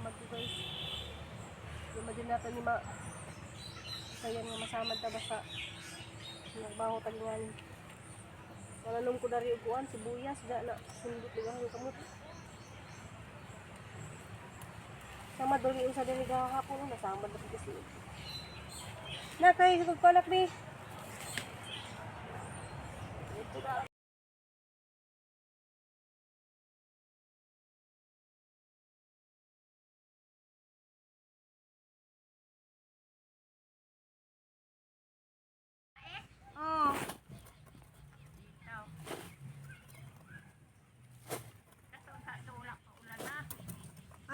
masamad ko guys. Imagine natin ni sayan nga masamad ta basta nagbaho talingan. Nalanom ko dari uguan sibuyas da na sundot ligaw yung kamot. Sama doli usa diri gahapon nasamad na kasi. Na kay pagpanak ni. Oh.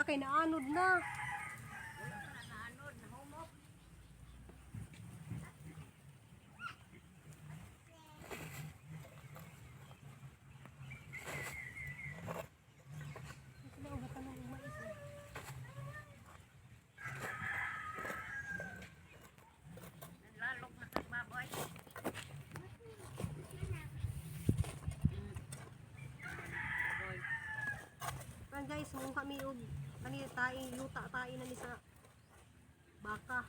Okay, naanod na. Guys, mong kami og kani tae yuta tae na ni sa baka.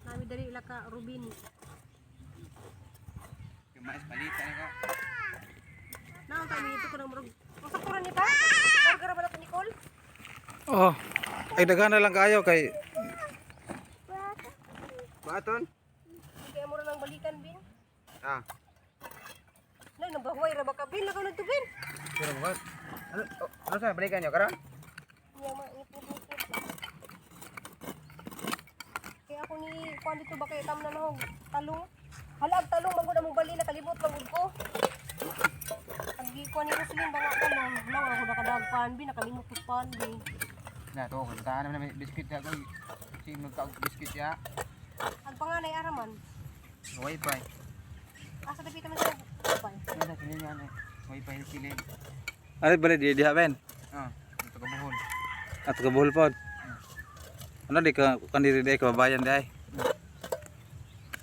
Nami dali ila ka Rubin. Mais palita na ka. Naon kami dito ko na murag. Usa ko ra ni pa? Order ba nato Nicole? Oh. Ay daghan na lang kayo kay Baton? Kaya mo ra lang balikan bin. Ah. Nay nabahuay ra ba ka bin lakaw nagtubin? Pero ba? Ano sa balikan nyo karon? Iya maipot-ipot. Kaya ako ni kuan dito ba kay tam na nahog talong. Halag talong magud among bali na kalimot magud ko. Ang gikuan ni Roslyn ba nga talong, nang ako nakadagpan bin nakalimot ko pan bin. Na to, kantaan naman may biscuit ya ko. Si magka biscuit ya. Ang panganay araman. Wi-Fi. Asa dapita man sa pay. Nada sini nga na. Wi-Fi kilid. Ano ba di diha ben? Ah, ito ka buhol. At kabuhol pod. Ano di ka kaniri di kababayan di ay.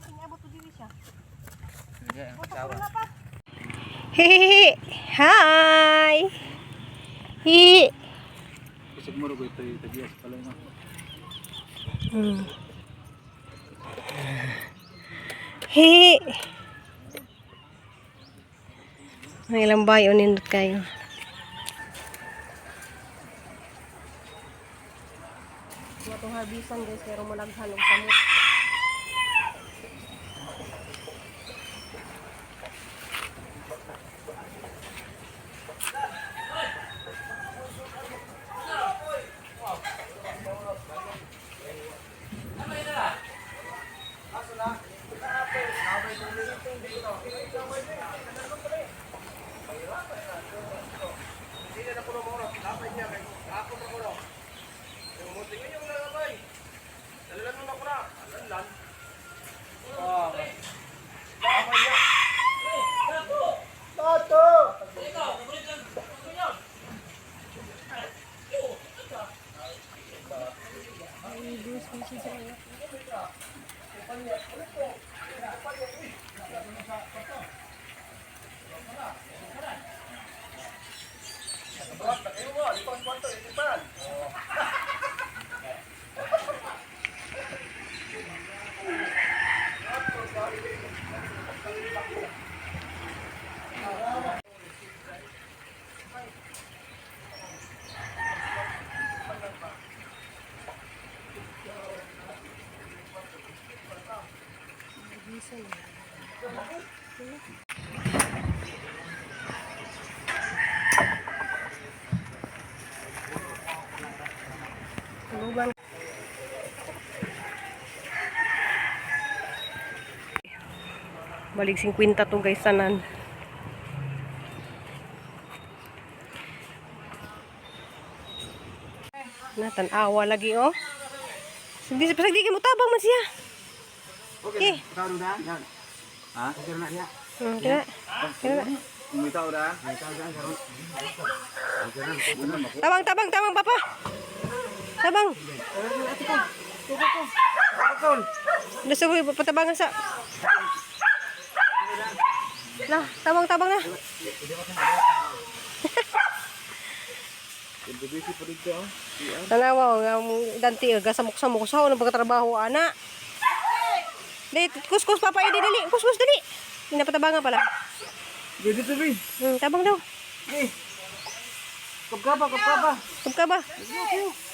Inabot to diri siya. Sige, ang Oto tawa. na pa. Hi. Hi. Hi. Bisag mo ro ko ito tagias pala no. Hi. May ilang bayo nindot kayo. Itong harbisan guys, pero malaghan og samot. Tulugan. Balik 50 to guys tanan. Natan-awa lagi oh. Hindi mo tabang man siya. Okay. Tahu dah. Ha? Okay na niya. Kaya. Umitaw dah. Tabang papa. Tabang. Gusto ko patabangan sa. Lah, tabang na. Busy pa dito oh. Tanawa, ang danti, gasamok-samok sa ako ng pagkatrabaho, ana. Dali, kuskus papa, dali, kuskus dali. Pinapatabangan pala. Dito to be. Tabang daw. Kapkaba. Huwag ka ba?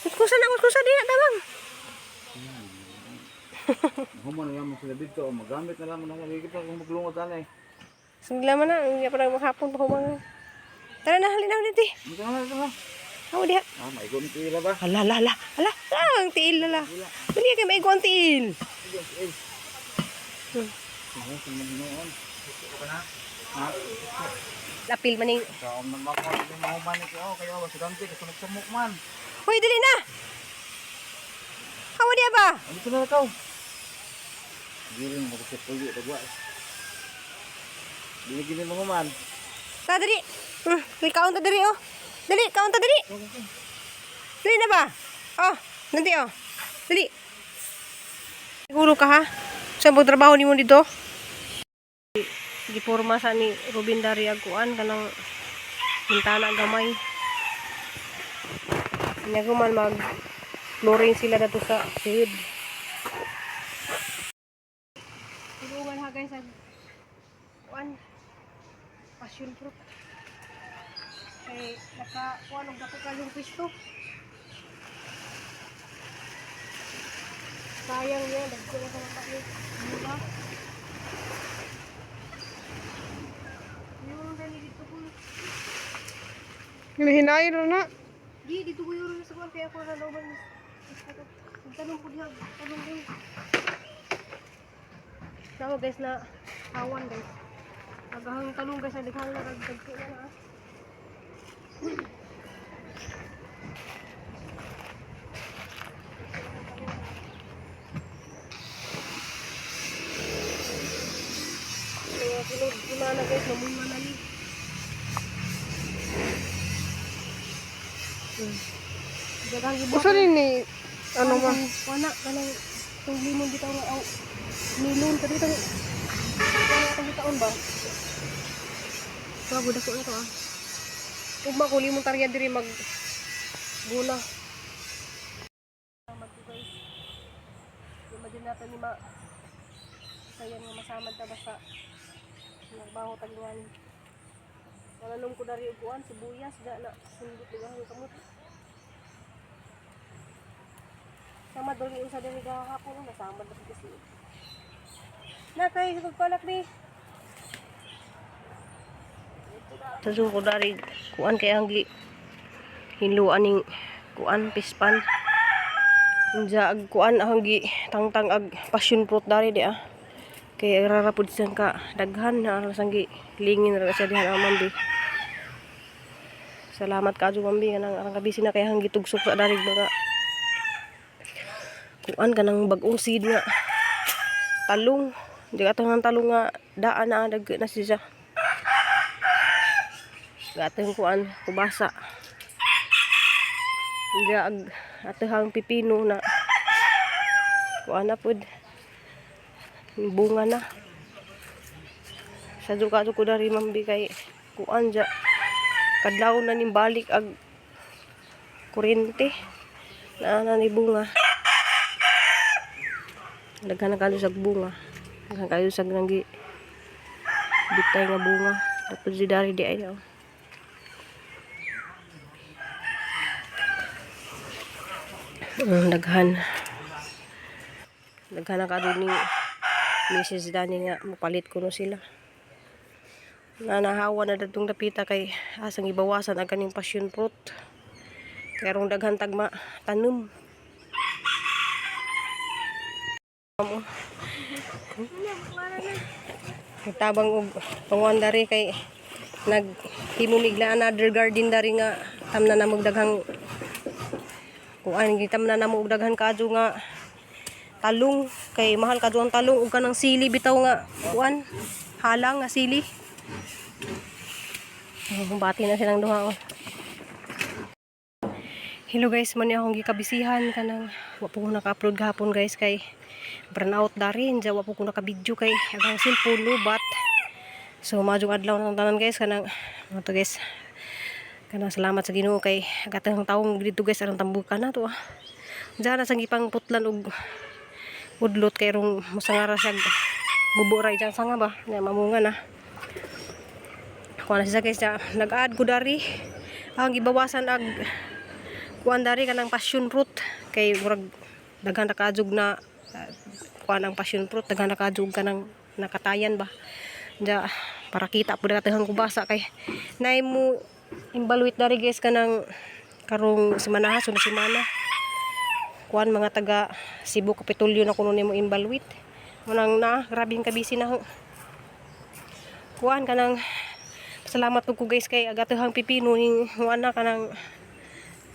Kuskusan na, kuskusan din, tabang. Human na lang sila dito. Magamit na lang mo na nagigit ako maglungot ana eh. Singla man na, hindi pa na maghapon pa humang. Tara na, halina ulit eh. Ito na. Ako diha. Maigo ni tila ba? Hala, ang tiil lala. Dali kayo maigo ang tiil. Lapil maning. Kaom na mako ni mahuman ko kayo ba sudante kasunod-sumok man. Hoy, dali na. Hawa diha ba? Ano to na ikaw? Giring mo kasi puyo dagwa. Dili gini mahuman. Ta dali. Dali kaon ta dali oh. Dali, kaon ta dali. Dali na ba? Oh, nanti oh. Dali. Siguro ka ha? Saan mo trabaho ni mo dito? Giporma sa ni Robin Dari Aguan kanang bintana gamay. Naguman mag flooring sila dato sa sewed. Tulungan ha guys sa kuan passion fruit. Kay nakakuha ng dato ka yung pisto. Sayang niya, dagko na sa mata niya. Diba? Yung dali dito ko. Hinahinay ro na. Di, dito ko yung sa kuwan. Kaya ako na nauban. Tanong ko diha. Tanong ko. Sama guys na awan guys. Agahang talong guys. Adikhang na dagko na na. Kaya sunod gimana guys, namun manali. Dagang ibo. Usa rin ni ano ba? Wala kanang tong limon bitaw nga aw. Nilon tadi tang. Kaya tang taon ba? Bago dako ito ah. Ugma ko limon tarya diri mag guna. Salamat ko guys. Imagine natin ni ma sayan nga masamad ta basta nagbaho tagingan. Nalalong ko dari uguan sibuyas da na sundot ang kamot. Sama doli usa diri gahapon nasamad na kasi. Na kay pagpalak ni. Tasu ko dari kuan kay ang hinluan ning kuan pispan. Unja ag kuan ang tangtang ag passion fruit dari di ah. Kay rarapod siyang ka daghan na alasang lingin ra siya dihan amon di. Salamat kaadto mambi kanang arang kabisi na kay hang gitugsok sa darig mga kuan kanang bag-ong seed nga talong. Di atong talong nga daan na dag na siya. Gatong kuan kubasa. Diya ag atong pipino na kuan na pud bunga na. Sa duka ko dari mambi kay kuan ja kadlaw na ning balik ag kuryente na ni bunga. Daghan na kayo sa bunga. Daghan kayo sa nanggi bitay nga bunga. Tapos si dari di ayaw. Daghan na kayo ni Mrs. Dani nga mapalit ko no sila. Nahawa na datong dapita kay asang ibawasan ang kaning passion fruit. Kaya rong daghan tagma tanom. Tabang og panguan dari kay naghimulig na another garden dari nga tamna na mo daghang kuan gitam na namo og daghan kadto nga talong kay mahal kadto ang talong ug kanang sili bitaw nga kuan halang nga sili. Bati na silang duha. Hello guys, man akong gikabisihan kanang wa po ko naka-upload gahapon guys kay burnout darin ja wa po ko naka-video kay agang cellphone lubat. So majong adlaw nang tanan guys kanang to guys. Kanang salamat sa Ginoo kay katang taong dito guys arang tambukan na to. Diyan na sang gipang putlan og udlot kay rong musangara siya buburay dyan sanga ba na mamunga na. Kuan siya guys ya nag-add ko dari ang gibawasan ag kuan dari kanang passion fruit kay murag daghan ra kaadjog na kuan ang passion fruit daghan ra kaadjog kanang nakatayan ba. Ja para kita pud natehang kubasa kay nay mo imbaluit dari guys kanang karong semana sunod semana kuan mga taga Cebu Kapitolyo na kuno nimo imbaluit manang na grabing kabisi na ho kuan kanang salamat po ko guys kay agatehang pipino ning ana kanang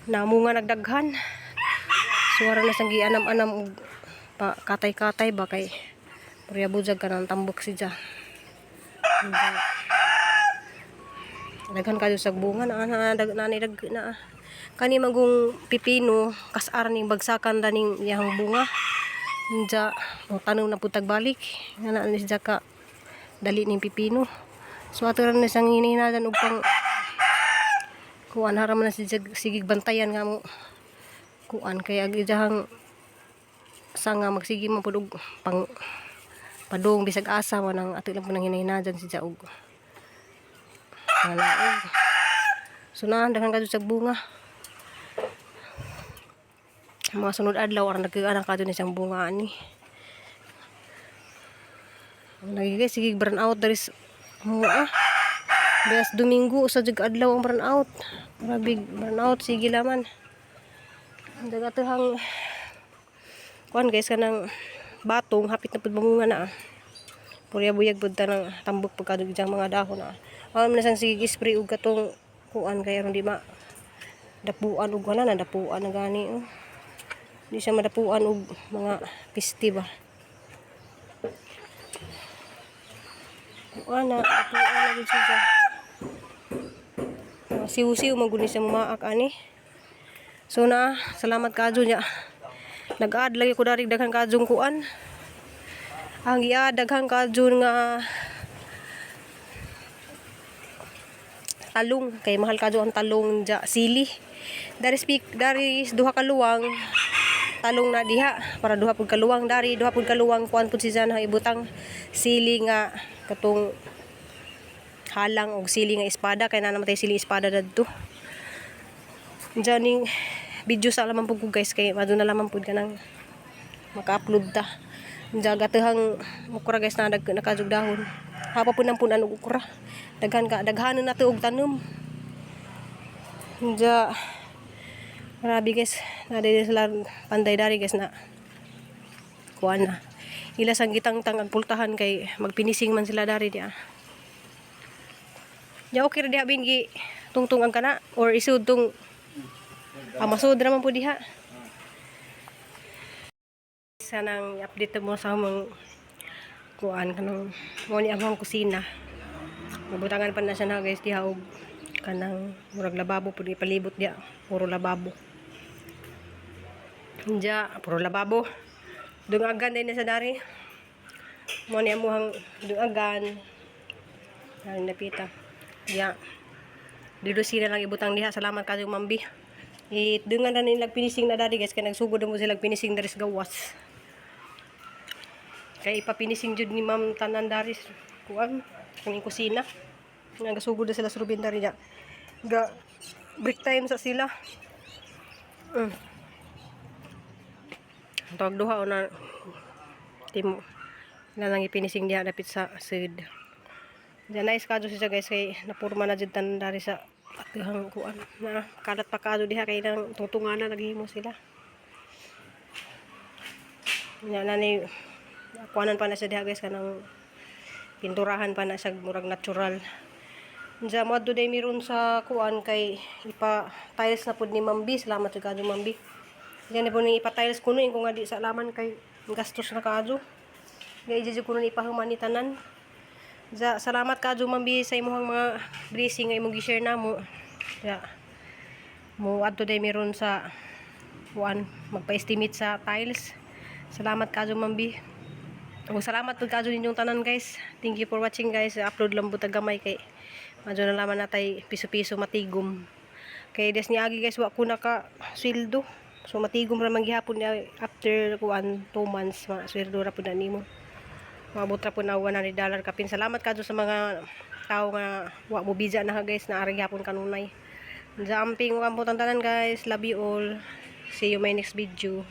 namunga nagdaghan suwara na sang gianam-anam og pa katay-katay ba kay purya bujag kanang tambok siya. Daghan kayo sa bunga na kani magong pipino kasar ning bagsakan daning iyang bunga ja tanom na putag balik ana ni siya ka dali ning pipino so ato ran sang hinihinadan og pang kuan haram na siya sigig bantayan nga mo kuan kay agi jahang sanga magsigi man pud og pang padung bisag asa manang ato lang po nang hinahinadan siya og wala sunahan daghan kadto sa bunga mga sunod adlaw aron nagkaanak kadto ni siyang bunga ani nagigay sige burn out dari mga bias Domingo sa jug adlaw ang burn out marabig burn out sige laman dagatehang kuan guys kanang batong hapit na pud mamunga na purya buyag pud tanang tambok pagkadug jang mga dahon na na sang sige spray og katong kuan kay aron di ma dapuan og wala na dapuan na gani di siya madapuan og mga piste ba kuan na dapuan na gid siya siw-siw maguni siya maak ani so na salamat kaadyo nya nag-add lagi ko dari daghang kaadjong kuan ang daghang kaadyo nga talong kay mahal kadto ang talong ja sili dari duha ka luwang talong na diha para duha pud ka luwang dari duha pud ka luwang kuan pud siya na ibutang sili nga katong halang og sili nga espada kay na namatay sili espada dadto janing video sa laman pud ko guys kay madu na laman pud kanang maka-upload ta jagatehang ukra guys na nakajug dahon hapa pud nang punan og ukra daghanon nato og tanom ja grabe guys na dili sila panday dari guys na kuan na ila sang gitangtang ang pultahan kay magpinising man sila dari dia ja okay ra diha bingi tungtung ang kana or isud tong amasud ra man pud diha sanang update mo sa among kuan kanang mo ni among kusina mabutangan pa na siya na guys diha og kanang murag lababo pud ipalibot dia puro lababo ja puro lababo dungagan din sa dari mo ni amuhang dungagan ang napita ya dito sila lang ibutang diha salamat kayo mambi dungan na nilag pinising na dari guys kay nagsugod mo sila pinising dari sa gawas kay ipapinising jud ni ma'am tanan dari kuan kung kusina nagasugod na sila sa Rubin dari niya ga break time sa sila tawag duha o na timo na lang ipinising diha dapit sa sud diyan nice kadto siya guys kay napurma na jud tanan dari sa atihang kuan na kalat pa kadto diha kay nang tungtunganan naghimo sila nya nani kuanan pa na siya diha guys kanang pinturahan pa na siya murag natural diya mo adto day meron sa kuan kay ipa tiles na pud ni Mambi salamat sa kadto Mambi diyan po ni ipa tiles kuno ko nga di sa laman kay gastos na kadto gay jud kuno ipahuman ni tanan diya salamat kadto Mambi sa imong mga blessing nga imong gi-share namo diya mo adto day meron sa kuan magpa-estimate sa tiles salamat kadto Mambi. Salamat po kadto ninyong tanan guys. Thank you for watching guys. Upload lang po tagamay kay medyo na laman natay piso-piso matigom. Kay des ni agi guys wa ko naka sweldo. So matigom ra man gihapon niya after 2 months sweldo ra pud na nimo. Maabot ra pud na $100 kapin. Salamat kadto sa mga tao nga wa mo biza na guys na ari gihapon kanunay. Jumping wa mo tanan guys. Love you all. See you my next video.